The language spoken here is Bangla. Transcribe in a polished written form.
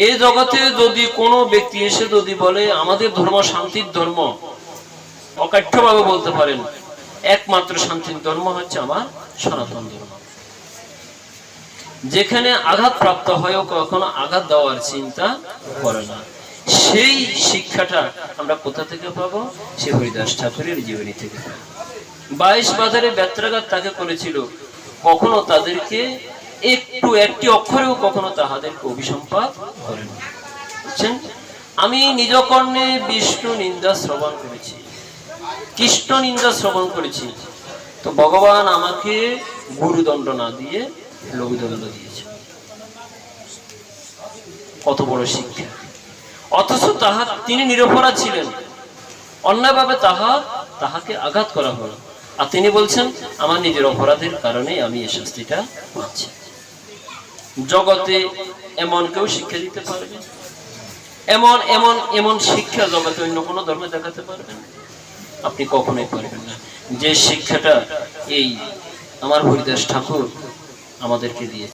এই জগতে যদি কোনো ব্যক্তি এসে যদি বলে আমাদের ধর্ম শান্তির ধর্ম, অকাঠ্যভাবে বলতে পারেন একমাত্র শান্তির ধর্ম হচ্ছে আমার সনাতন ধর্ম। যেখানে আঘাত প্রাপ্ত হয়েও কখনো আঘাত দেওয়ার চিন্তা করে না। সেই শিক্ষাটা আমরা কোথা থেকে পাবো? সে হরিদাস ঠাকুরের জীবনী থেকে পাবো। 22 বাজারে ব্যত্রাঘাত তাকে করেছিল, কখনো তাদেরকে একটি অক্ষরেও কখনো তাহাদেরকে অভিসম্পাত করেন। বুঝছেন? আমি নিজ কর্ণে বিষ্ণু নিন্দা শ্রবণ করেছি, কৃষ্ণ নিন্দা শ্রবণ করেছি, তো ভগবান আমাকে গুরুদণ্ড না দিয়ে লঘুদণ্ড দিয়েছে। কত বড় শিক্ষা! অথচ তিনি নিরপরাধ ছিলেন, অন্যায়ভাবে তাহাকে আঘাত করা হলো, আর তিনি বলছেন আমার নিজের অপরাধের কারণে আমি এই শাস্তিটা পাচ্ছি। জগতে এমন কেউ শিক্ষা দিতে পারবে? এমন এমন এমন শিক্ষা জগতে অন্য কোনো ধর্মে দেখাতে পারবেন? আপনি কখনোই পারবেন না। যে শিক্ষাটা এই আমার হরিদাস ঠাকুর আমাদেরকে দিয়ে